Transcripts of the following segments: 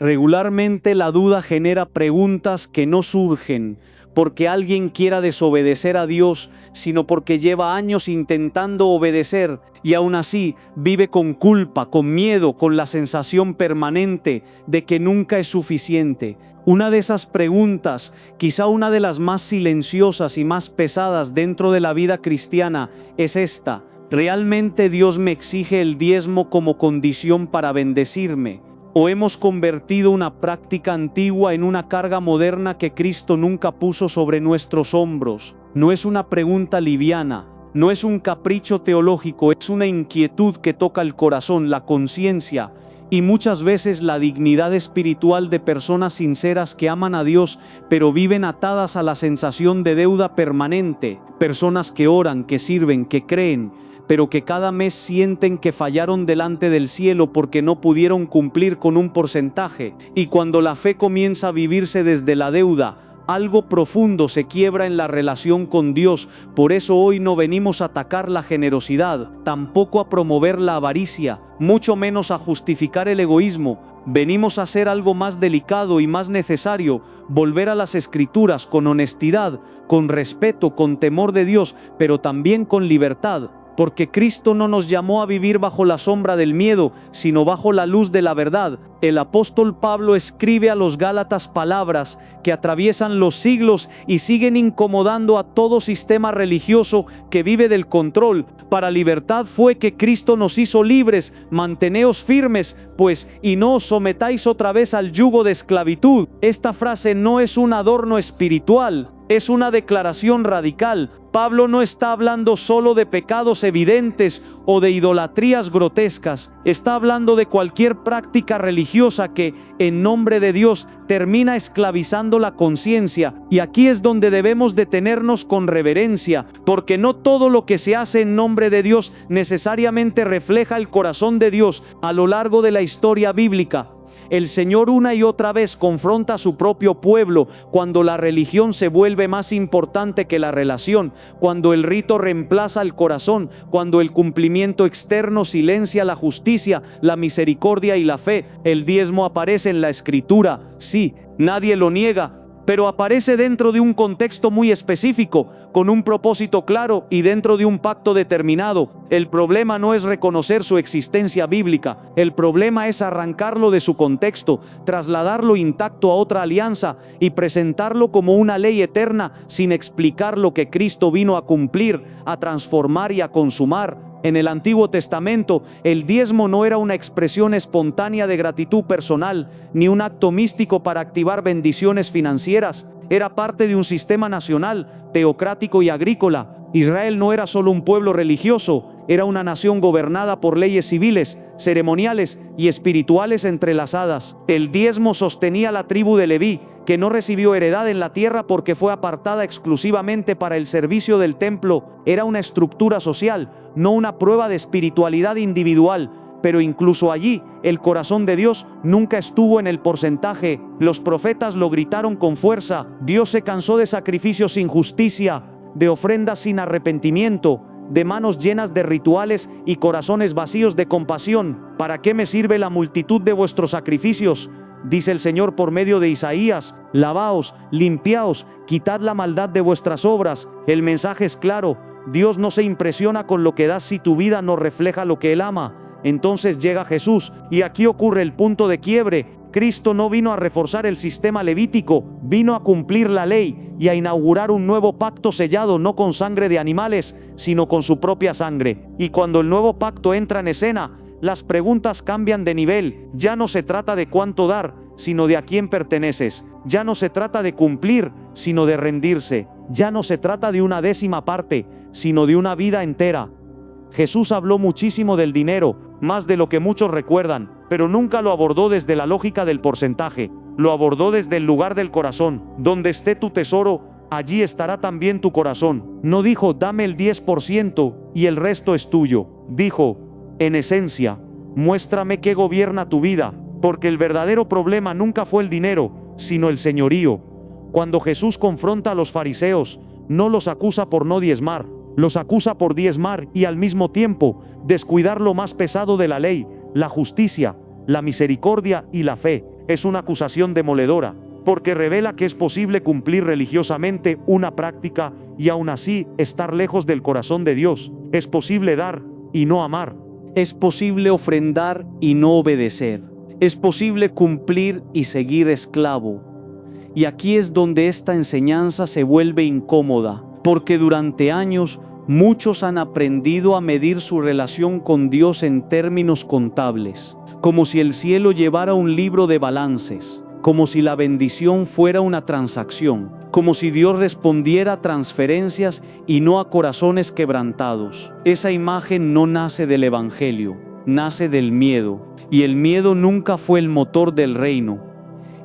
Regularmente la duda genera preguntas que no surgen porque alguien quiera desobedecer a Dios, sino porque lleva años intentando obedecer y aún así vive con culpa, con miedo, con la sensación permanente de que nunca es suficiente. Una de esas preguntas, quizá una de las más silenciosas y más pesadas dentro de la vida cristiana, es esta: ¿realmente Dios me exige el diezmo como condición para bendecirme? ¿O hemos convertido una práctica antigua en una carga moderna que Cristo nunca puso sobre nuestros hombros? No es una pregunta liviana, no es un capricho teológico, es una inquietud que toca el corazón, la conciencia y muchas veces la dignidad espiritual de personas sinceras que aman a Dios, pero viven atadas a la sensación de deuda permanente. Personas que oran, que sirven, que creen, pero que cada mes sienten que fallaron delante del cielo porque no pudieron cumplir con un porcentaje. Y cuando la fe comienza a vivirse desde la deuda, algo profundo se quiebra en la relación con Dios. Por eso hoy no venimos a atacar la generosidad, tampoco a promover la avaricia, mucho menos a justificar el egoísmo. Venimos a hacer algo más delicado y más necesario: volver a las Escrituras con honestidad, con respeto, con temor de Dios, pero también con libertad. Porque Cristo no nos llamó a vivir bajo la sombra del miedo, sino bajo la luz de la verdad. El apóstol Pablo escribe a los Gálatas palabras que atraviesan los siglos y siguen incomodando a todo sistema religioso que vive del control. Para libertad fue que Cristo nos hizo libres. Manteneos firmes, pues, y no os sometáis otra vez al yugo de esclavitud. Esta frase no es un adorno espiritual, es una declaración radical. Pablo no está hablando solo de pecados evidentes o de idolatrías grotescas. Está hablando de cualquier práctica religiosa que, en nombre de Dios, termina esclavizando la conciencia. Y aquí es donde debemos detenernos con reverencia, porque no todo lo que se hace en nombre de Dios necesariamente refleja el corazón de Dios. A lo largo de la historia bíblica, el Señor una y otra vez confronta a su propio pueblo cuando la religión se vuelve más importante que la relación, cuando el rito reemplaza el corazón, cuando el cumplimiento externo silencia la justicia, la misericordia y la fe. El diezmo aparece en la Escritura, sí, nadie lo niega, pero aparece dentro de un contexto muy específico, con un propósito claro y dentro de un pacto determinado. El problema no es reconocer su existencia bíblica, el problema es arrancarlo de su contexto, trasladarlo intacto a otra alianza y presentarlo como una ley eterna sin explicar lo que Cristo vino a cumplir, a transformar y a consumar. En el Antiguo Testamento, el diezmo no era una expresión espontánea de gratitud personal, ni un acto místico para activar bendiciones financieras. Era parte de un sistema nacional, teocrático y agrícola. Israel no era solo un pueblo religioso, era una nación gobernada por leyes civiles, ceremoniales y espirituales entrelazadas. El diezmo sostenía la tribu de Leví, que no recibió heredad en la tierra porque fue apartada exclusivamente para el servicio del templo. Era una estructura social, no una prueba de espiritualidad individual. Pero incluso allí, el corazón de Dios nunca estuvo en el porcentaje. Los profetas lo gritaron con fuerza: Dios se cansó de sacrificios sin justicia, de ofrendas sin arrepentimiento, de manos llenas de rituales y corazones vacíos de compasión. ¿Para qué me sirve la multitud de vuestros sacrificios?, dice el Señor por medio de Isaías. Lavaos, limpiaos, quitad la maldad de vuestras obras. El mensaje es claro: Dios no se impresiona con lo que das si tu vida no refleja lo que Él ama. Entonces llega Jesús, y aquí ocurre el punto de quiebre. Cristo no vino a reforzar el sistema levítico, vino a cumplir la ley y a inaugurar un nuevo pacto sellado no con sangre de animales, sino con su propia sangre. Y cuando el nuevo pacto entra en escena, las preguntas cambian de nivel. Ya no se trata de cuánto dar, sino de a quién perteneces. Ya no se trata de cumplir, sino de rendirse. Ya no se trata de una décima parte, sino de una vida entera. Jesús habló muchísimo del dinero, más de lo que muchos recuerdan, pero nunca lo abordó desde la lógica del porcentaje. Lo abordó desde el lugar del corazón. Donde esté tu tesoro, allí estará también tu corazón. No dijo: dame el 10% y el resto es tuyo. Dijo: en esencia, muéstrame qué gobierna tu vida, porque el verdadero problema nunca fue el dinero, sino el señorío. Cuando Jesús confronta a los fariseos, no los acusa por no diezmar, los acusa por diezmar y al mismo tiempo descuidar lo más pesado de la ley: la justicia, la misericordia y la fe. es una acusación demoledora, porque revela que es posible cumplir religiosamente una práctica y aún así estar lejos del corazón de Dios. Es posible dar y no amar. Es posible ofrendar y no obedecer. Es posible cumplir y seguir esclavo. Y aquí es donde esta enseñanza se vuelve incómoda, porque durante años muchos han aprendido a medir su relación con Dios en términos contables, como si el cielo llevara un libro de balances, como si la bendición fuera una transacción, como si Dios respondiera a transferencias y no a corazones quebrantados. Esa imagen no nace del Evangelio, nace del miedo, y el miedo nunca fue el motor del reino.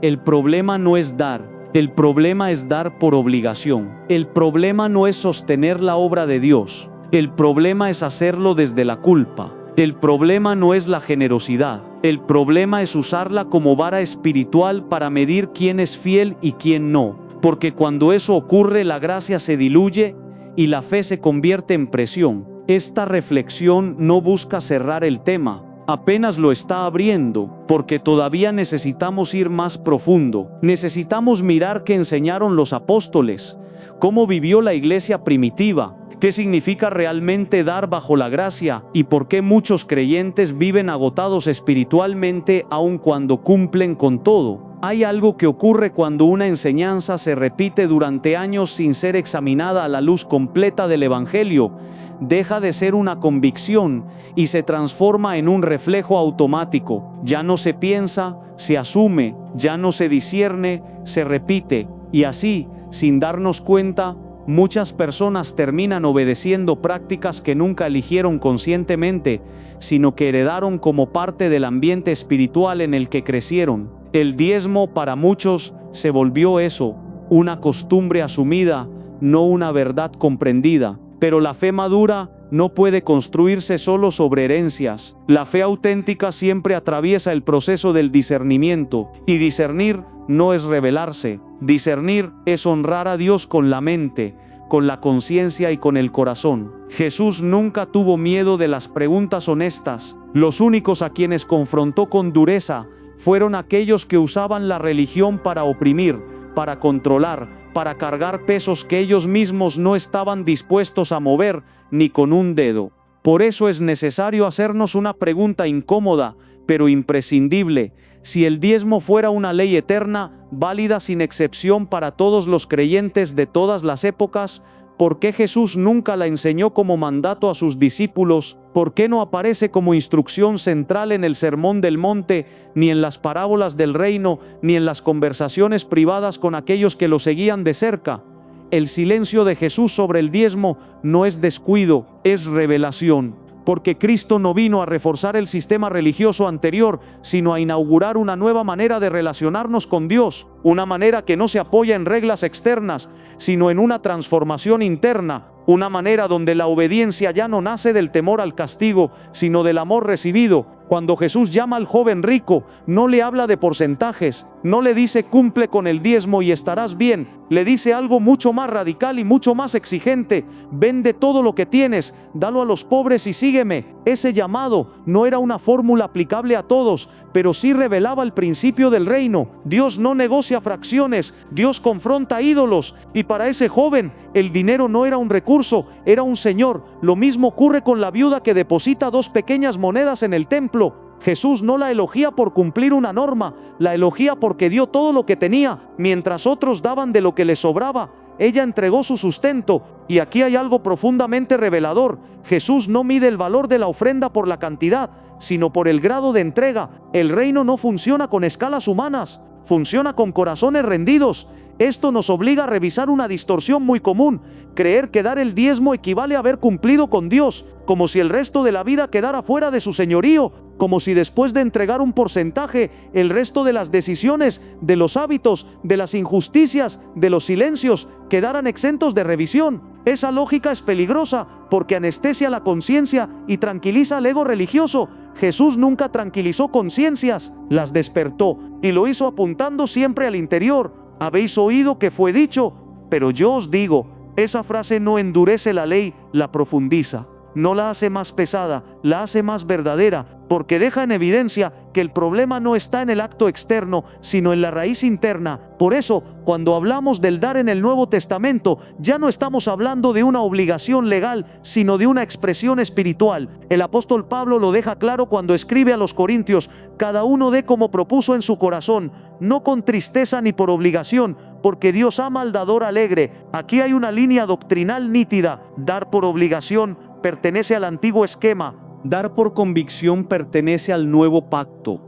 El problema no es dar, el problema es dar por obligación. El problema no es sostener la obra de Dios, el problema es hacerlo desde la culpa. El problema no es la generosidad, el problema es usarla como vara espiritual para medir quién es fiel y quién no, porque cuando eso ocurre la gracia se diluye y la fe se convierte en presión. Esta reflexión no busca cerrar el tema, apenas lo está abriendo, porque todavía necesitamos ir más profundo. Necesitamos mirar qué enseñaron los apóstoles, cómo vivió la iglesia primitiva, qué significa realmente dar bajo la gracia y por qué muchos creyentes viven agotados espiritualmente aun cuando cumplen con todo. Hay algo que ocurre cuando una enseñanza se repite durante años sin ser examinada a la luz completa del Evangelio. Deja de ser una convicción y se transforma en un reflejo automático. Ya no se piensa, se asume, ya no se discierne, se repite. Y así, sin darnos cuenta, muchas personas terminan obedeciendo prácticas que nunca eligieron conscientemente, sino que heredaron como parte del ambiente espiritual en el que crecieron. El diezmo para muchos se volvió eso, una costumbre asumida, no una verdad comprendida. Pero la fe madura no puede construirse solo sobre herencias. La fe auténtica siempre atraviesa el proceso del discernimiento, y discernir no es rebelarse. Discernir es honrar a Dios con la mente, con la conciencia y con el corazón. Jesús nunca tuvo miedo de las preguntas honestas. Los únicos a quienes confrontó con dureza fueron aquellos que usaban la religión para oprimir, para controlar, para cargar pesos que ellos mismos no estaban dispuestos a mover ni con un dedo. Por eso es necesario hacernos una pregunta incómoda, pero imprescindible. Si el diezmo fuera una ley eterna, válida sin excepción para todos los creyentes de todas las épocas, ¿por qué Jesús nunca la enseñó como mandato a sus discípulos? ¿Por qué no aparece como instrucción central en el Sermón del Monte, ni en las parábolas del reino, ni en las conversaciones privadas con aquellos que lo seguían de cerca? El silencio de Jesús sobre el diezmo no es descuido, es revelación. Porque Cristo no vino a reforzar el sistema religioso anterior, sino a inaugurar una nueva manera de relacionarnos con Dios, una manera que no se apoya en reglas externas, sino en una transformación interna, una manera donde la obediencia ya no nace del temor al castigo, sino del amor recibido. Cuando Jesús llama al joven rico, no le habla de porcentajes, no le dice cumple con el diezmo y estarás bien, le dice algo mucho más radical y mucho más exigente: vende todo lo que tienes, dalo a los pobres y sígueme. Ese llamado no era una fórmula aplicable a todos, pero sí revelaba el principio del reino. Dios no negocia fracciones, Dios confronta ídolos, y para ese joven el dinero no era un recurso, era un señor. Lo mismo ocurre con la viuda que deposita 2 pequeñas monedas en el templo. Jesús no la elogia por cumplir una norma, la elogia porque dio todo lo que tenía. Mientras otros daban de lo que les sobraba, ella entregó su sustento. Y aquí hay algo profundamente revelador. Jesús no mide el valor de la ofrenda por la cantidad, sino por el grado de entrega. El reino no funciona con escalas humanas, funciona con corazones rendidos. Esto nos obliga a revisar una distorsión muy común: creer que dar el diezmo equivale a haber cumplido con Dios, como si el resto de la vida quedara fuera de su señorío, como si después de entregar un porcentaje, el resto de las decisiones, de los hábitos, de las injusticias, de los silencios, quedaran exentos de revisión. Esa lógica es peligrosa porque anestesia la conciencia y tranquiliza al ego religioso. Jesús nunca tranquilizó conciencias, las despertó, y lo hizo apuntando siempre al interior. Habéis oído que fue dicho, pero yo os digo. Esa frase no endurece la ley, la profundiza. No la hace más pesada, la hace más verdadera. porque deja en evidencia que el problema no está en el acto externo, sino en la raíz interna. Por eso, cuando hablamos del dar en el Nuevo Testamento, ya no estamos hablando de una obligación legal, sino de una expresión espiritual. El apóstol Pablo lo deja claro cuando escribe a los Corintios: cada uno dé como propuso en su corazón, no con tristeza ni por obligación, porque Dios ama al dador alegre. Aquí hay una línea doctrinal nítida. Dar por obligación pertenece al antiguo esquema. Dar por convicción pertenece al nuevo pacto.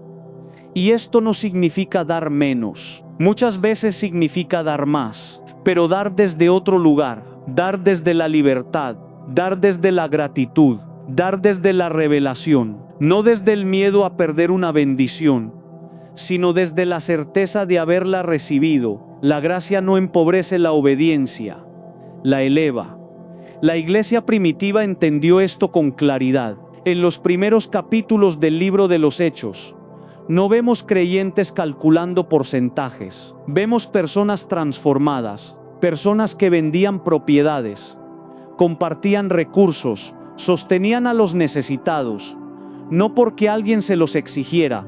Y esto no significa dar menos. Muchas veces significa dar más. Pero dar desde otro lugar. Dar desde la libertad. Dar desde la gratitud. Dar desde la revelación. No desde el miedo a perder una bendición, sino desde la certeza de haberla recibido. La gracia no empobrece la obediencia, la eleva. La iglesia primitiva entendió esto con claridad. En los primeros capítulos del libro de los Hechos, no vemos creyentes calculando porcentajes. Vemos personas transformadas, personas que vendían propiedades, compartían recursos, sostenían a los necesitados, no porque alguien se los exigiera,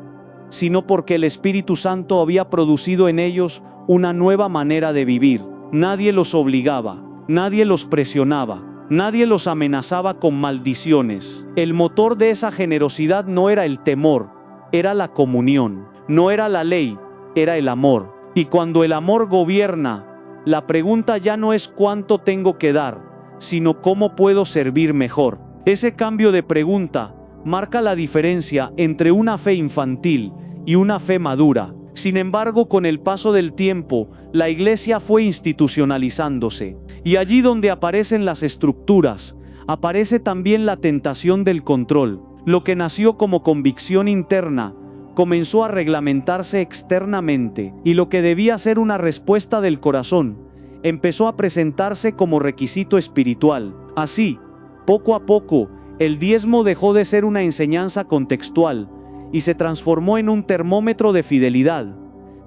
sino porque el Espíritu Santo había producido en ellos una nueva manera de vivir. Nadie los obligaba, nadie los presionaba, nadie los amenazaba con maldiciones. El motor de esa generosidad no era el temor, era la comunión. No era la ley, era el amor. Y cuando el amor gobierna, la pregunta ya no es cuánto tengo que dar, sino cómo puedo servir mejor. Ese cambio de pregunta marca la diferencia entre una fe infantil y una fe madura. Sin embargo, con el paso del tiempo, la iglesia fue institucionalizándose. Y allí donde aparecen las estructuras, aparece también la tentación del control. Lo que nació como convicción interna, comenzó a reglamentarse externamente. Y lo que debía ser una respuesta del corazón, empezó a presentarse como requisito espiritual. Así, poco a poco, el diezmo dejó de ser una enseñanza contextual y se transformó en un termómetro de fidelidad.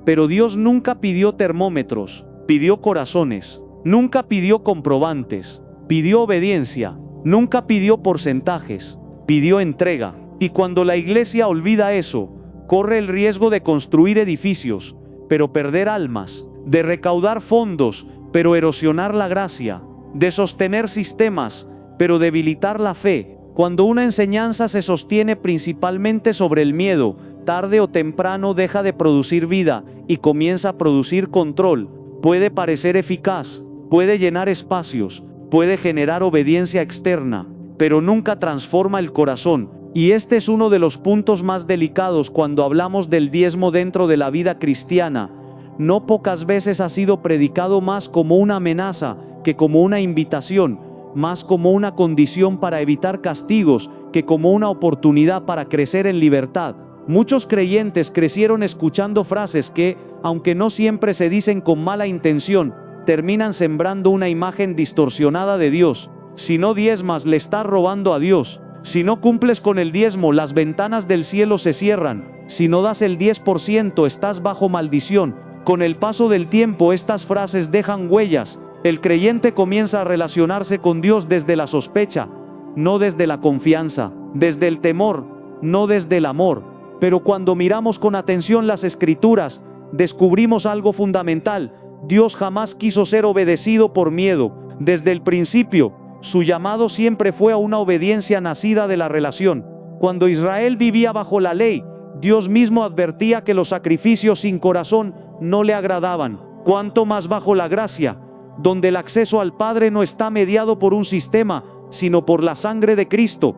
Pero Dios nunca pidió termómetros, pidió corazones. Nunca pidió comprobantes, pidió obediencia. Nunca pidió porcentajes, pidió entrega. Y cuando la iglesia olvida eso, corre el riesgo de construir edificios, pero perder almas, de recaudar fondos, pero erosionar la gracia, de sostener sistemas, pero debilitar la fe. Cuando una enseñanza se sostiene principalmente sobre el miedo, tarde o temprano deja de producir vida y comienza a producir control. Puede parecer eficaz, puede llenar espacios, puede generar obediencia externa, pero nunca transforma el corazón. Y este es uno de los puntos más delicados cuando hablamos del diezmo dentro de la vida cristiana. No pocas veces ha sido predicado más como una amenaza que como una invitación, más como una condición para evitar castigos que como una oportunidad para crecer en libertad. Muchos creyentes crecieron escuchando frases que, aunque no siempre se dicen con mala intención, terminan sembrando una imagen distorsionada de Dios. Si no diezmas, le estás robando a Dios. Si no cumples con el diezmo, las ventanas del cielo se cierran. Si no das el 10%, estás bajo maldición. Con el paso del tiempo, estas frases dejan huellas. El creyente comienza a relacionarse con Dios desde la sospecha, no desde la confianza, desde el temor, no desde el amor. Pero cuando miramos con atención las Escrituras, descubrimos algo fundamental. Dios jamás quiso ser obedecido por miedo. Desde el principio, su llamado siempre fue a una obediencia nacida de la relación. Cuando Israel vivía bajo la ley, Dios mismo advertía que los sacrificios sin corazón no le agradaban. Cuanto más bajo la gracia, donde el acceso al Padre no está mediado por un sistema, sino por la sangre de Cristo.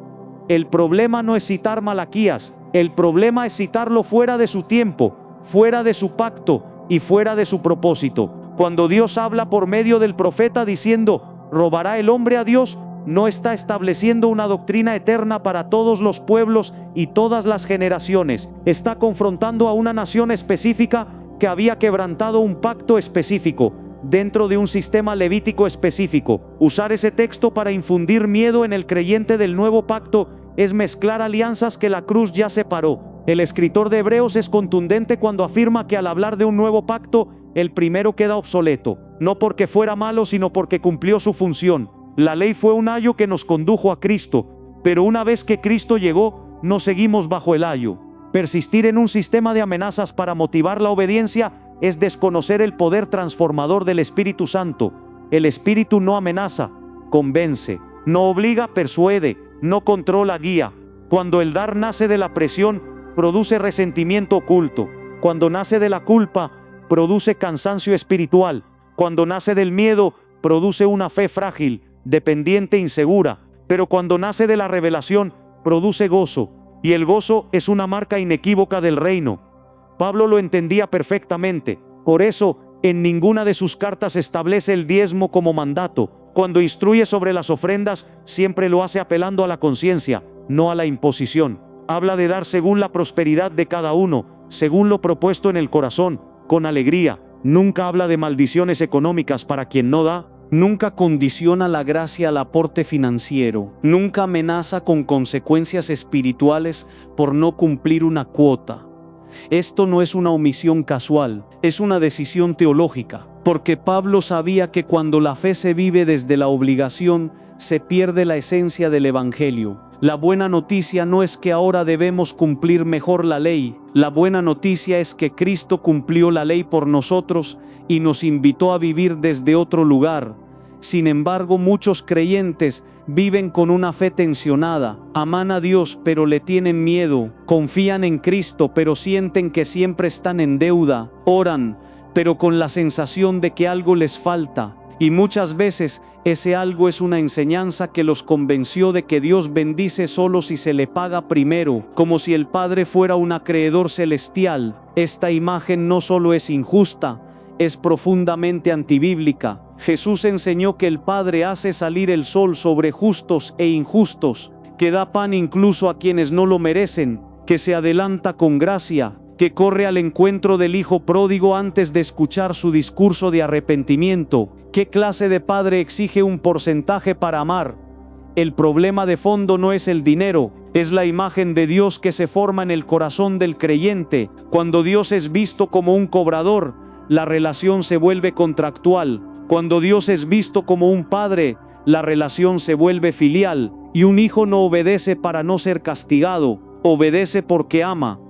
El problema no es citar Malaquías, el problema es citarlo fuera de su tiempo, fuera de su pacto y fuera de su propósito. Cuando Dios habla por medio del profeta diciendo, ¿robará el hombre a Dios?, no está estableciendo una doctrina eterna para todos los pueblos y todas las generaciones. Está confrontando a una nación específica que había quebrantado un pacto específico, dentro de un sistema levítico específico. Usar ese texto para infundir miedo en el creyente del nuevo pacto es mezclar alianzas que la cruz ya separó. El escritor de Hebreos es contundente cuando afirma que al hablar de un nuevo pacto, el primero queda obsoleto, no porque fuera malo, sino porque cumplió su función. La ley fue un ayo que nos condujo a Cristo, pero una vez que Cristo llegó, no seguimos bajo el ayo. Persistir en un sistema de amenazas para motivar la obediencia es desconocer el poder transformador del Espíritu Santo. El Espíritu no amenaza, convence, no obliga, persuade, no controla, guía. Cuando el dar nace de la presión, produce resentimiento oculto. Cuando nace de la culpa, produce cansancio espiritual. Cuando nace del miedo, produce una fe frágil, dependiente, insegura. Pero cuando nace de la revelación, produce gozo. Y el gozo es una marca inequívoca del reino. Pablo lo entendía perfectamente. Por eso, en ninguna de sus cartas establece el diezmo como mandato. Cuando instruye sobre las ofrendas, siempre lo hace apelando a la conciencia, no a la imposición. Habla de dar según la prosperidad de cada uno, según lo propuesto en el corazón, con alegría. Nunca habla de maldiciones económicas para quien no da. Nunca condiciona la gracia al aporte financiero. Nunca amenaza con consecuencias espirituales por no cumplir una cuota. Esto no es una omisión casual, es una decisión teológica, porque Pablo sabía que cuando la fe se vive desde la obligación, se pierde la esencia del Evangelio. La buena noticia no es que ahora debemos cumplir mejor la ley. La buena noticia es que Cristo cumplió la ley por nosotros y nos invitó a vivir desde otro lugar. Sin embargo, muchos creyentes viven con una fe tensionada. Aman a Dios, pero le tienen miedo. Confían en Cristo, pero sienten que siempre están en deuda. Oran, pero con la sensación de que algo les falta. Y muchas veces ese algo es una enseñanza que los convenció de que Dios bendice solo si se le paga primero, como si el Padre fuera un acreedor celestial. Esta imagen no solo es injusta, es profundamente antibíblica. Jesús enseñó que el Padre hace salir el sol sobre justos e injustos, que da pan incluso a quienes no lo merecen, que se adelanta con gracia, que corre al encuentro del hijo pródigo antes de escuchar su discurso de arrepentimiento. ¿Qué clase de padre exige un porcentaje para amar? El problema de fondo no es el dinero, es la imagen de Dios que se forma en el corazón del creyente. Cuando Dios es visto como un cobrador, la relación se vuelve contractual. Cuando Dios es visto como un padre, la relación se vuelve filial. Y un hijo no obedece para no ser castigado, obedece porque ama.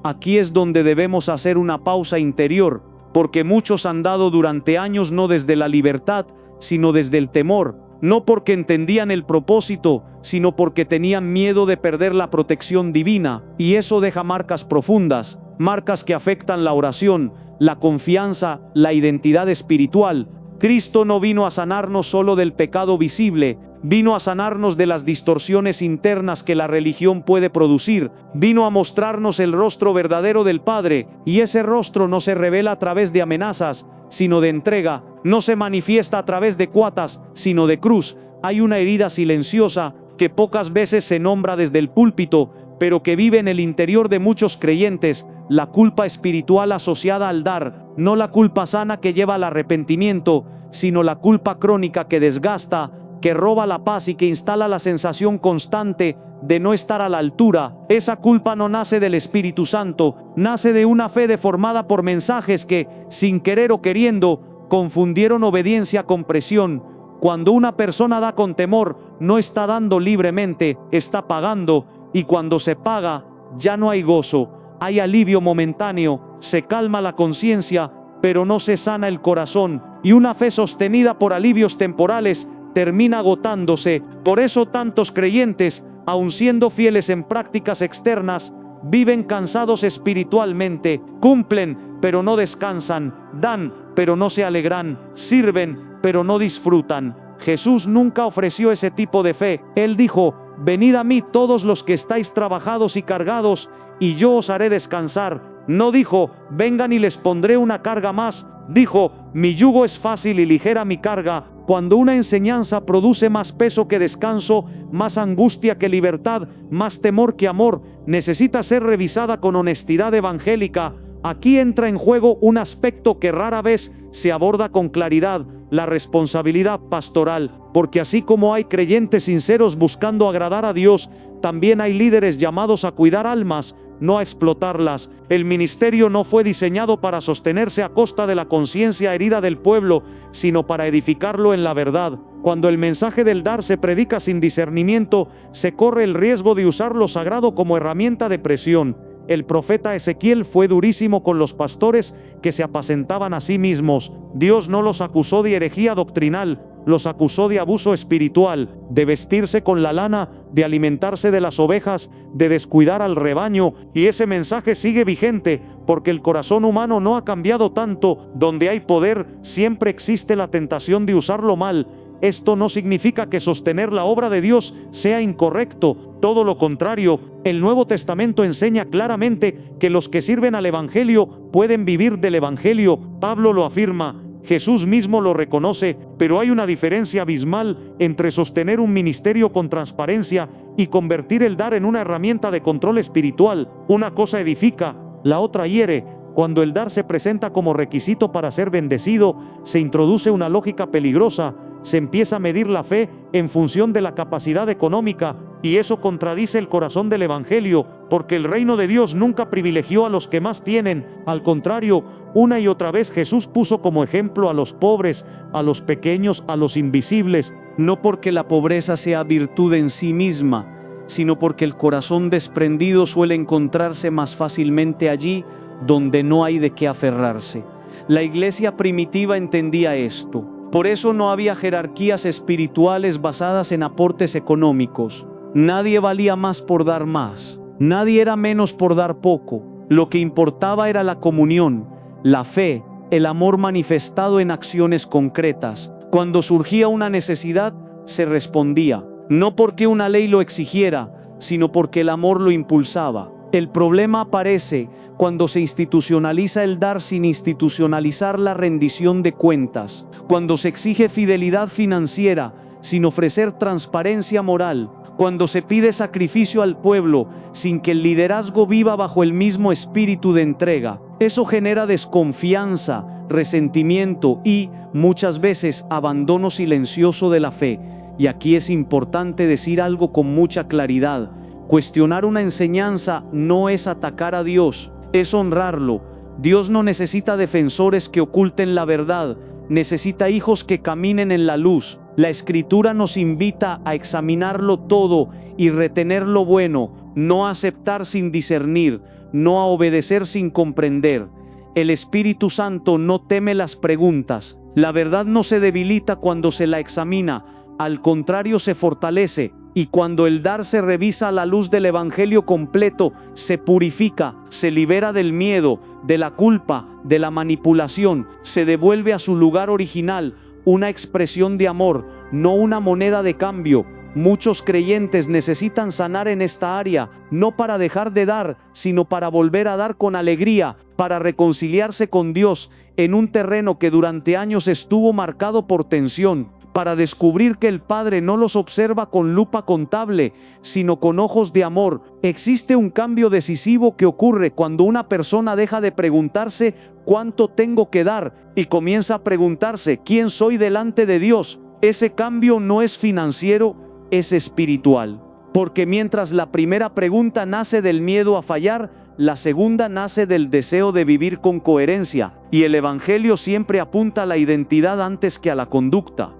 Aquí es donde debemos hacer una pausa interior, porque muchos han dado durante años no desde la libertad, sino desde el temor, no porque entendían el propósito, sino porque tenían miedo de perder la protección divina, y eso deja marcas profundas, marcas que afectan la oración, la confianza, la identidad espiritual. Cristo no vino a sanarnos solo del pecado visible, vino a sanarnos de las distorsiones internas que la religión puede producir, vino a mostrarnos el rostro verdadero del Padre, y ese rostro no se revela a través de amenazas, sino de entrega, no se manifiesta a través de cuatas, sino de cruz. Hay una herida silenciosa que pocas veces se nombra desde el púlpito, pero que vive en el interior de muchos creyentes, la culpa espiritual asociada al dar, no la culpa sana que lleva al arrepentimiento, sino la culpa crónica que desgasta, que roba la paz y que instala la sensación constante de no estar a la altura. Esa culpa no nace del Espíritu Santo, nace de una fe deformada por mensajes que, sin querer o queriendo, confundieron obediencia con presión. Cuando una persona da con temor, no está dando libremente, está pagando, y cuando se paga, ya no hay gozo, hay alivio momentáneo, se calma la conciencia, pero no se sana el corazón, y una fe sostenida por alivios temporales termina agotándose. Por eso tantos creyentes, aun siendo fieles en prácticas externas, viven cansados espiritualmente, cumplen, pero no descansan, dan, pero no se alegran, sirven, pero no disfrutan. Jesús nunca ofreció ese tipo de fe. Él dijo: venid a mí todos los que estáis trabajados y cargados, y yo os haré descansar. No dijo: vengan y les pondré una carga más. Dijo: mi yugo es fácil y ligera mi carga. Cuando una enseñanza produce más peso que descanso, más angustia que libertad, más temor que amor, necesita ser revisada con honestidad evangélica. Aquí entra en juego un aspecto que rara vez se aborda con claridad: la responsabilidad pastoral. Porque así como hay creyentes sinceros buscando agradar a Dios, también hay líderes llamados a cuidar almas, no a explotarlas. El ministerio no fue diseñado para sostenerse a costa de la conciencia herida del pueblo, sino para edificarlo en la verdad. Cuando el mensaje del dar se predica sin discernimiento, se corre el riesgo de usar lo sagrado como herramienta de presión. El profeta Ezequiel fue durísimo con los pastores que se apacentaban a sí mismos. Dios no los acusó de herejía doctrinal, los acusó de abuso espiritual, de vestirse con la lana, de alimentarse de las ovejas, de descuidar al rebaño, y ese mensaje sigue vigente porque el corazón humano no ha cambiado tanto. Donde hay poder, siempre existe la tentación de usarlo mal. Esto no significa que sostener la obra de Dios sea incorrecto, todo lo contrario. El Nuevo Testamento enseña claramente que los que sirven al Evangelio pueden vivir del Evangelio. Pablo lo afirma, Jesús mismo lo reconoce, pero hay una diferencia abismal entre sostener un ministerio con transparencia y convertir el dar en una herramienta de control espiritual. Una cosa edifica, la otra hiere. Cuando el dar se presenta como requisito para ser bendecido, se introduce una lógica peligrosa. Se empieza a medir la fe en función de la capacidad económica, y eso contradice el corazón del Evangelio, porque el reino de Dios nunca privilegió a los que más tienen. Al contrario, una y otra vez Jesús puso como ejemplo a los pobres, a los pequeños, a los invisibles. No porque la pobreza sea virtud en sí misma, sino porque el corazón desprendido suele encontrarse más fácilmente allí donde no hay de qué aferrarse. La iglesia primitiva entendía esto. Por eso no había jerarquías espirituales basadas en aportes económicos. Nadie valía más por dar más. Nadie era menos por dar poco. Lo que importaba era la comunión, la fe, el amor manifestado en acciones concretas. Cuando surgía una necesidad, se respondía. No porque una ley lo exigiera, sino porque el amor lo impulsaba. El problema aparece cuando se institucionaliza el dar sin institucionalizar la rendición de cuentas, cuando se exige fidelidad financiera sin ofrecer transparencia moral, cuando se pide sacrificio al pueblo sin que el liderazgo viva bajo el mismo espíritu de entrega. Eso genera desconfianza, resentimiento y, muchas veces, abandono silencioso de la fe. Y aquí es importante decir algo con mucha claridad. Cuestionar una enseñanza no es atacar a Dios, es honrarlo. Dios no necesita defensores que oculten la verdad, necesita hijos que caminen en la luz. La Escritura nos invita a examinarlo todo y retener lo bueno, no a aceptar sin discernir, no a obedecer sin comprender. El Espíritu Santo no teme las preguntas. La verdad no se debilita cuando se la examina, al contrario se fortalece. Y cuando el dar se revisa a la luz del Evangelio completo, se purifica, se libera del miedo, de la culpa, de la manipulación, se devuelve a su lugar original, una expresión de amor, no una moneda de cambio. Muchos creyentes necesitan sanar en esta área, no para dejar de dar, sino para volver a dar con alegría, para reconciliarse con Dios en un terreno que durante años estuvo marcado por tensión, para descubrir que el Padre no los observa con lupa contable, sino con ojos de amor. Existe un cambio decisivo que ocurre cuando una persona deja de preguntarse ¿cuánto tengo que dar? Y comienza a preguntarse ¿quién soy delante de Dios? Ese cambio no es financiero, es espiritual. Porque mientras la primera pregunta nace del miedo a fallar, la segunda nace del deseo de vivir con coherencia, y el Evangelio siempre apunta a la identidad antes que a la conducta.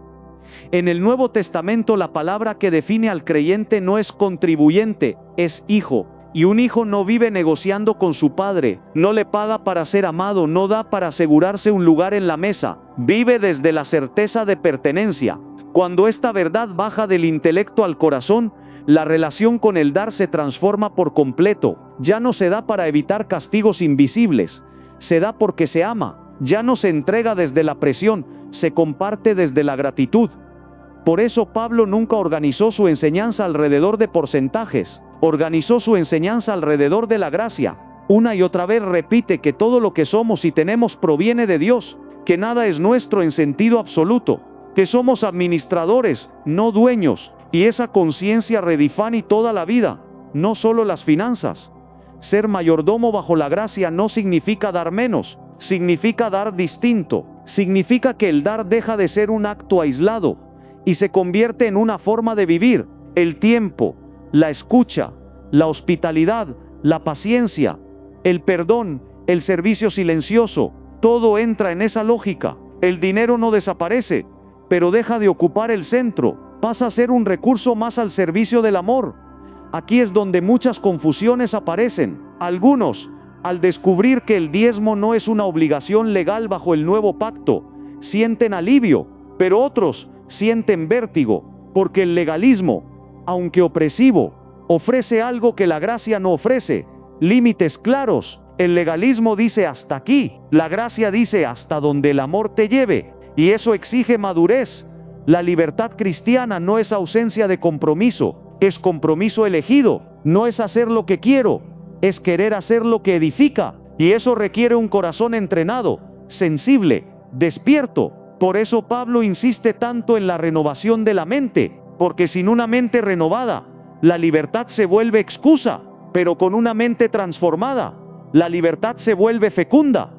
En el Nuevo Testamento la palabra que define al creyente no es contribuyente, es hijo. Y un hijo no vive negociando con su padre, no le paga para ser amado, no da para asegurarse un lugar en la mesa. Vive desde la certeza de pertenencia. Cuando esta verdad baja del intelecto al corazón, la relación con el dar se transforma por completo. Ya no se da para evitar castigos invisibles, se da porque se ama. Ya no se entrega desde la presión, se comparte desde la gratitud. Por eso Pablo nunca organizó su enseñanza alrededor de porcentajes, organizó su enseñanza alrededor de la gracia. Una y otra vez repite que todo lo que somos y tenemos proviene de Dios, que nada es nuestro en sentido absoluto, que somos administradores, no dueños, y esa conciencia redefine toda la vida, no solo las finanzas. Ser mayordomo bajo la gracia no significa dar menos, significa dar distinto, significa que el dar deja de ser un acto aislado y se convierte en una forma de vivir. El tiempo, la escucha, la hospitalidad, la paciencia, el perdón, el servicio silencioso, todo entra en esa lógica. El dinero no desaparece, pero deja de ocupar el centro, pasa a ser un recurso más al servicio del amor. Aquí es donde muchas confusiones aparecen. Algunos, al descubrir que el diezmo no es una obligación legal bajo el nuevo pacto, sienten alivio, pero otros sienten vértigo, porque el legalismo, aunque opresivo, ofrece algo que la gracia no ofrece: límites claros. El legalismo dice hasta aquí, la gracia dice hasta donde el amor te lleve, y eso exige madurez. La libertad cristiana no es ausencia de compromiso, es compromiso elegido. No es hacer lo que quiero, es querer hacer lo que edifica, y eso requiere un corazón entrenado, sensible, despierto. Por eso Pablo insiste tanto en la renovación de la mente, porque sin una mente renovada, la libertad se vuelve excusa, pero con una mente transformada, la libertad se vuelve fecunda.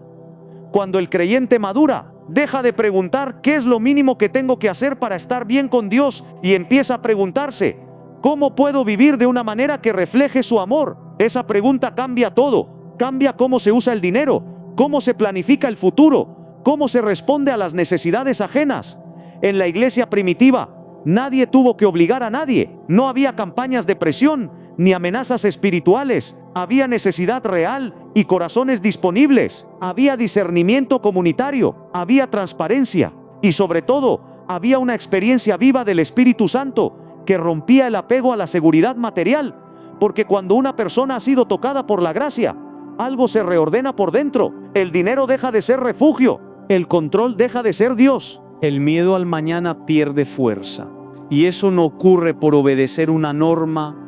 Cuando el creyente madura, deja de preguntar ¿qué es lo mínimo que tengo que hacer para estar bien con Dios? Y empieza a preguntarse ¿cómo puedo vivir de una manera que refleje su amor? Esa pregunta cambia todo. Cambia cómo se usa el dinero, cómo se planifica el futuro, cómo se responde a las necesidades ajenas. En la iglesia primitiva, nadie tuvo que obligar a nadie. No había campañas de presión ni amenazas espirituales. Había necesidad real y corazones disponibles. Había discernimiento comunitario, había transparencia y sobre todo había una experiencia viva del Espíritu Santo que rompía el apego a la seguridad material, porque cuando una persona ha sido tocada por la gracia, algo se reordena por dentro. El dinero deja de ser refugio, el control deja de ser Dios. El miedo al mañana pierde fuerza, y eso no ocurre por obedecer una norma,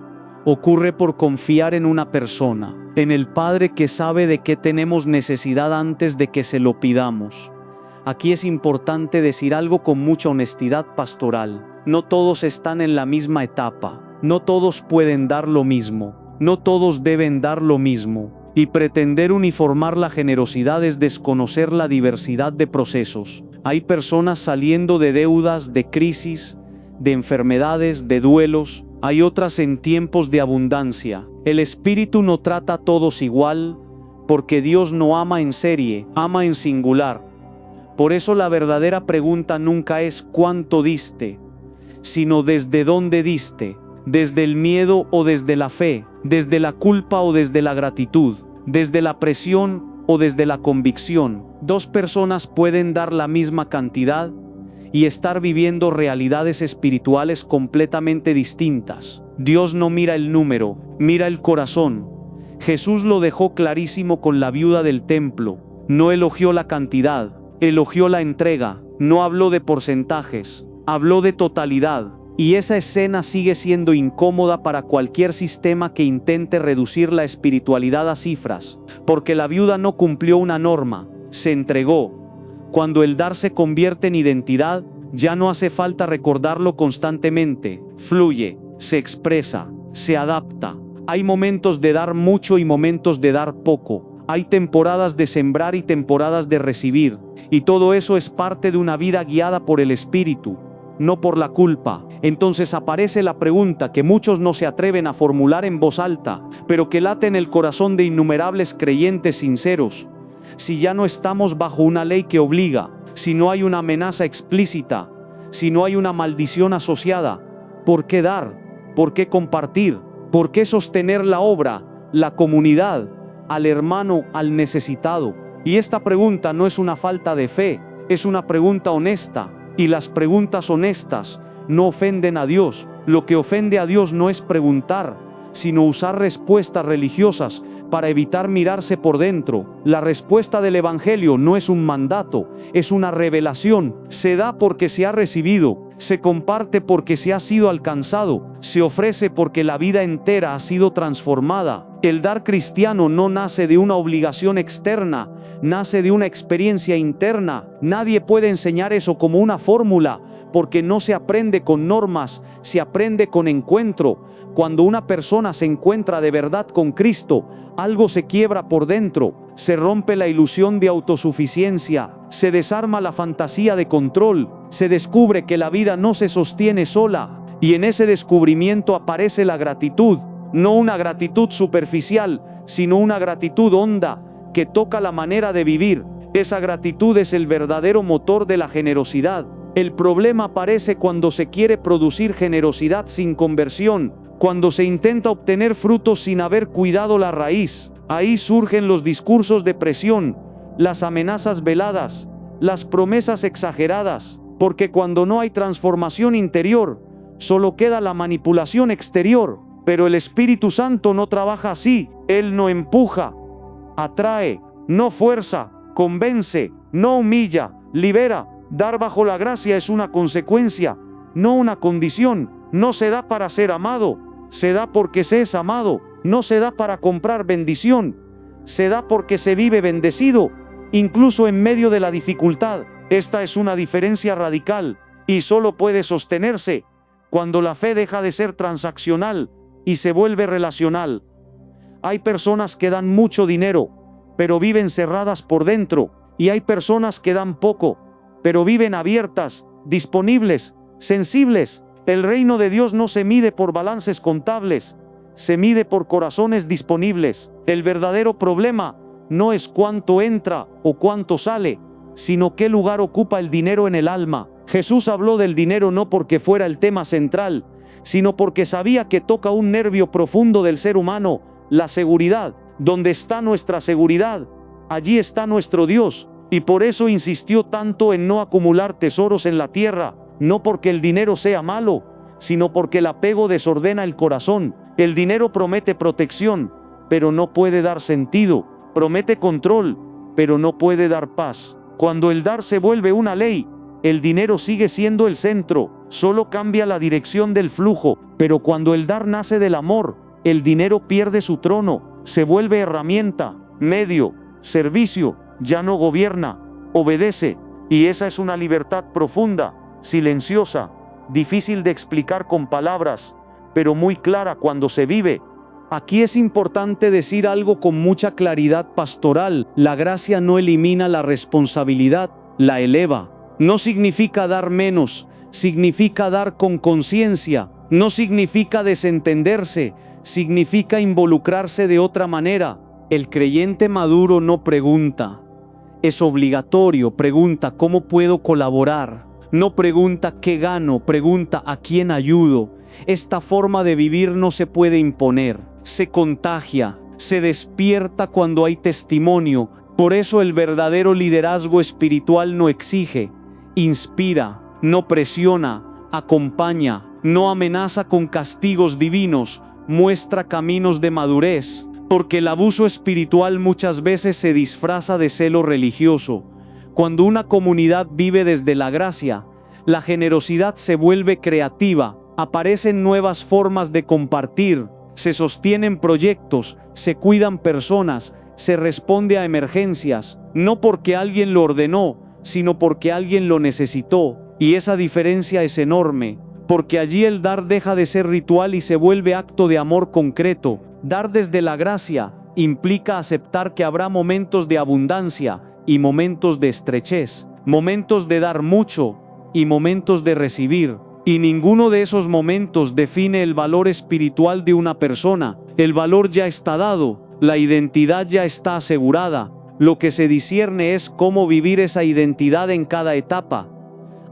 ocurre por confiar en una persona, en el Padre que sabe de qué tenemos necesidad antes de que se lo pidamos. Aquí es importante decir algo con mucha honestidad pastoral. No todos están en la misma etapa, no todos pueden dar lo mismo, no todos deben dar lo mismo, y pretender uniformar la generosidad es desconocer la diversidad de procesos. Hay personas saliendo de deudas, de crisis, de enfermedades, de duelos. Hay otras en tiempos de abundancia. El Espíritu no trata a todos igual, porque Dios no ama en serie, ama en singular. Por eso la verdadera pregunta nunca es ¿cuánto diste?, sino ¿desde dónde diste? ¿Desde el miedo o desde la fe? ¿Desde la culpa o desde la gratitud? ¿Desde la presión o desde la convicción? Dos personas pueden dar la misma cantidad y estar viviendo realidades espirituales completamente distintas. Dios no mira el número, mira el corazón. Jesús lo dejó clarísimo con la viuda del templo. No elogió la cantidad, elogió la entrega. No habló de porcentajes, habló de totalidad. Y esa escena sigue siendo incómoda para cualquier sistema que intente reducir la espiritualidad a cifras, porque la viuda no cumplió una norma, se entregó. Cuando el dar se convierte en identidad, ya no hace falta recordarlo constantemente. Fluye, se expresa, se adapta. Hay momentos de dar mucho y momentos de dar poco. Hay temporadas de sembrar y temporadas de recibir. Y todo eso es parte de una vida guiada por el Espíritu, no por la culpa. Entonces aparece la pregunta que muchos no se atreven a formular en voz alta, pero que late en el corazón de innumerables creyentes sinceros. Si ya no estamos bajo una ley que obliga, si no hay una amenaza explícita, si no hay una maldición asociada, ¿por qué dar? ¿Por qué compartir? ¿Por qué sostener la obra, la comunidad, al hermano, al necesitado? Y esta pregunta no es una falta de fe, es una pregunta honesta, y las preguntas honestas no ofenden a Dios. Lo que ofende a Dios no es preguntar, sino usar respuestas religiosas para evitar mirarse por dentro. La respuesta del Evangelio no es un mandato, es una revelación. Se da porque se ha recibido, se comparte porque se ha sido alcanzado, se ofrece porque la vida entera ha sido transformada. El dar cristiano no nace de una obligación externa, nace de una experiencia interna. Nadie puede enseñar eso como una fórmula, porque no se aprende con normas, se aprende con encuentro. Cuando una persona se encuentra de verdad con Cristo, algo se quiebra por dentro, se rompe la ilusión de autosuficiencia, se desarma la fantasía de control, se descubre que la vida no se sostiene sola, y en ese descubrimiento aparece la gratitud, no una gratitud superficial, sino una gratitud honda, que toca la manera de vivir. Esa gratitud es el verdadero motor de la generosidad. El problema aparece cuando se quiere producir generosidad sin conversión, cuando se intenta obtener frutos sin haber cuidado la raíz. Ahí surgen los discursos de presión, las amenazas veladas, las promesas exageradas, porque cuando no hay transformación interior, solo queda la manipulación exterior. Pero el Espíritu Santo no trabaja así. Él no empuja, atrae, no fuerza, convence, no humilla, libera. Dar bajo la gracia es una consecuencia, no una condición. No se da para ser amado, se da porque se es amado. No se da para comprar bendición, se da porque se vive bendecido, incluso en medio de la dificultad. Esta es una diferencia radical y solo puede sostenerse cuando la fe deja de ser transaccional y se vuelve relacional. Hay personas que dan mucho dinero, pero viven cerradas por dentro, y hay personas que dan poco, pero viven abiertas, disponibles, sensibles. El reino de Dios no se mide por balances contables, se mide por corazones disponibles. El verdadero problema no es cuánto entra o cuánto sale, sino qué lugar ocupa el dinero en el alma. Jesús habló del dinero no porque fuera el tema central, sino porque sabía que toca un nervio profundo del ser humano, la seguridad. Donde está nuestra seguridad, allí está nuestro Dios. Y por eso insistió tanto en no acumular tesoros en la tierra, no porque el dinero sea malo, sino porque el apego desordena el corazón. El dinero promete protección, pero no puede dar sentido. Promete control, pero no puede dar paz. Cuando el dar se vuelve una ley, el dinero sigue siendo el centro, solo cambia la dirección del flujo. Pero cuando el dar nace del amor, el dinero pierde su trono, se vuelve herramienta, medio, servicio, ya no gobierna, obedece. Y esa es una libertad profunda, silenciosa, difícil de explicar con palabras, pero muy clara cuando se vive. Aquí es importante decir algo con mucha claridad pastoral. La gracia no elimina la responsabilidad, la eleva. No significa dar menos, significa dar con conciencia. No significa desentenderse, significa involucrarse de otra manera. El creyente maduro no pregunta, es obligatorio, pregunta ¿cómo puedo colaborar? No pregunta ¿qué gano? Pregunta ¿a quién ayudo? Esta forma de vivir no se puede imponer, se contagia, se despierta cuando hay testimonio. Por eso el verdadero liderazgo espiritual no exige, inspira, no presiona, acompaña, no amenaza con castigos divinos, muestra caminos de madurez. Porque el abuso espiritual muchas veces se disfraza de celo religioso. Cuando una comunidad vive desde la gracia, la generosidad se vuelve creativa, aparecen nuevas formas de compartir, se sostienen proyectos, se cuidan personas, se responde a emergencias, no porque alguien lo ordenó, sino porque alguien lo necesitó. Y esa diferencia es enorme, porque allí el dar deja de ser ritual y se vuelve acto de amor concreto. Dar desde la gracia implica aceptar que habrá momentos de abundancia y momentos de estrechez, momentos de dar mucho y momentos de recibir. Y ninguno de esos momentos define el valor espiritual de una persona. El valor ya está dado, la identidad ya está asegurada. Lo que se discierne es cómo vivir esa identidad en cada etapa.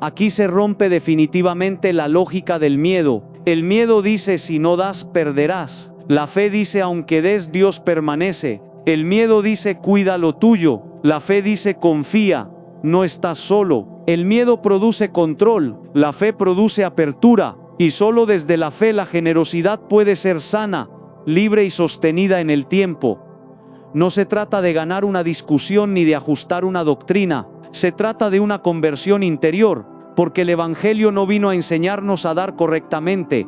Aquí se rompe definitivamente la lógica del miedo. El miedo dice si no das, perderás. La fe dice aunque des, Dios permanece. El miedo dice cuida lo tuyo. La fe dice confía, no estás solo. El miedo produce control, la fe produce apertura. Y solo desde la fe la generosidad puede ser sana, libre y sostenida en el tiempo. No se trata de ganar una discusión ni de ajustar una doctrina. Se trata de una conversión interior, porque el Evangelio no vino a enseñarnos a dar correctamente,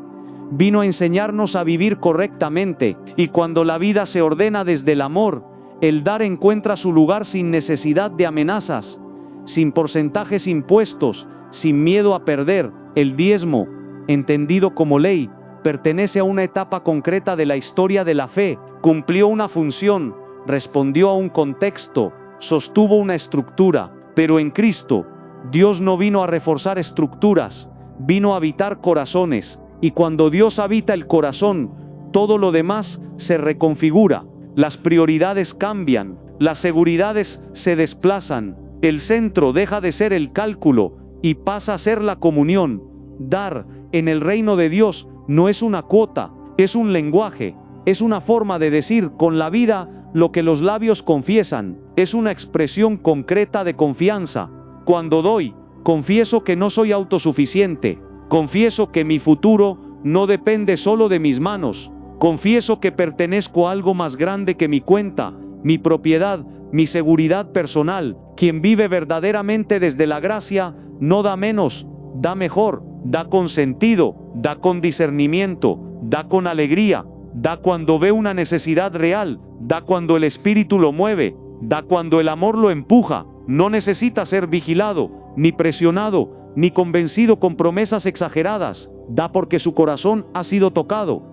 vino a enseñarnos a vivir correctamente. Y cuando la vida se ordena desde el amor, el dar encuentra su lugar sin necesidad de amenazas, sin porcentajes impuestos, sin miedo a perder. El diezmo, entendido como ley, pertenece a una etapa concreta de la historia de la fe. Cumplió una función, respondió a un contexto, sostuvo una estructura. Pero en Cristo, Dios no vino a reforzar estructuras, vino a habitar corazones. Y cuando Dios habita el corazón, todo lo demás se reconfigura. Las prioridades cambian, las seguridades se desplazan. El centro deja de ser el cálculo y pasa a ser la comunión. Dar en el reino de Dios no es una cuota, es un lenguaje, es una forma de decir con la vida lo que los labios confiesan, es una expresión concreta de confianza. Cuando doy, confieso que no soy autosuficiente, confieso que mi futuro no depende solo de mis manos, confieso que pertenezco a algo más grande que mi cuenta, mi propiedad, mi seguridad personal. Quien vive verdaderamente desde la gracia no da menos, da mejor, da con sentido, da con discernimiento, da con alegría, da cuando ve una necesidad real, da cuando el Espíritu lo mueve, da cuando el amor lo empuja. No necesita ser vigilado, ni presionado, ni convencido con promesas exageradas. Da porque su corazón ha sido tocado.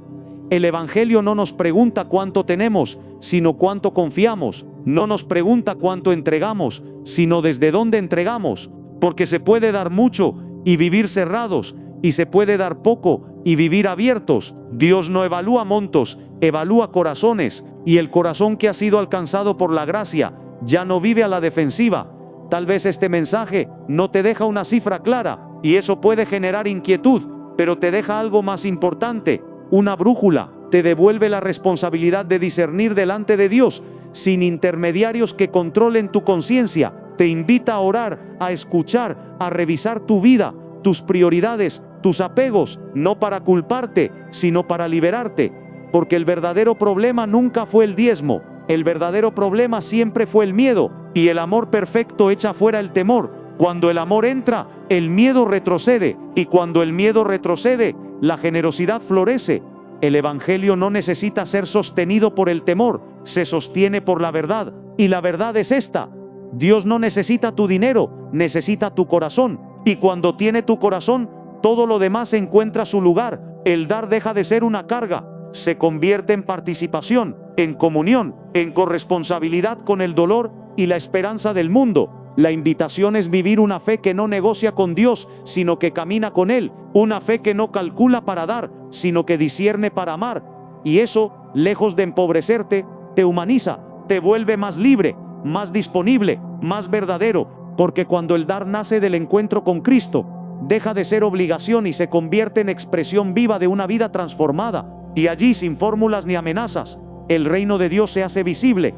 El Evangelio no nos pregunta cuánto tenemos, sino cuánto confiamos. No nos pregunta cuánto entregamos, sino desde dónde entregamos. Porque se puede dar mucho y vivir cerrados, y se puede dar poco y vivir abiertos. Dios no evalúa montos, evalúa corazones, y el corazón que ha sido alcanzado por la gracia ya no vive a la defensiva. Tal vez este mensaje no te deja una cifra clara, y eso puede generar inquietud, pero te deja algo más importante, una brújula. Te devuelve la responsabilidad de discernir delante de Dios, sin intermediarios que controlen tu conciencia. Te invita a orar, a escuchar, a revisar tu vida, tus prioridades, tus apegos, no para culparte, sino para liberarte. Porque el verdadero problema nunca fue el diezmo, el verdadero problema siempre fue el miedo, y el amor perfecto echa fuera el temor. Cuando el amor entra, el miedo retrocede, y cuando el miedo retrocede, la generosidad florece. El Evangelio no necesita ser sostenido por el temor, se sostiene por la verdad, y la verdad es esta: Dios no necesita tu dinero, necesita tu corazón, y cuando tiene tu corazón, todo lo demás encuentra su lugar. El dar deja de ser una carga, se convierte en participación, en comunión, en corresponsabilidad con el dolor y la esperanza del mundo. La invitación es vivir una fe que no negocia con Dios, sino que camina con Él, una fe que no calcula para dar, sino que discierne para amar. Y eso, lejos de empobrecerte, te humaniza, te vuelve más libre, más disponible, más verdadero, porque cuando el dar nace del encuentro con Cristo, deja de ser obligación y se convierte en expresión viva de una vida transformada. Y allí, sin fórmulas ni amenazas, el reino de Dios se hace visible.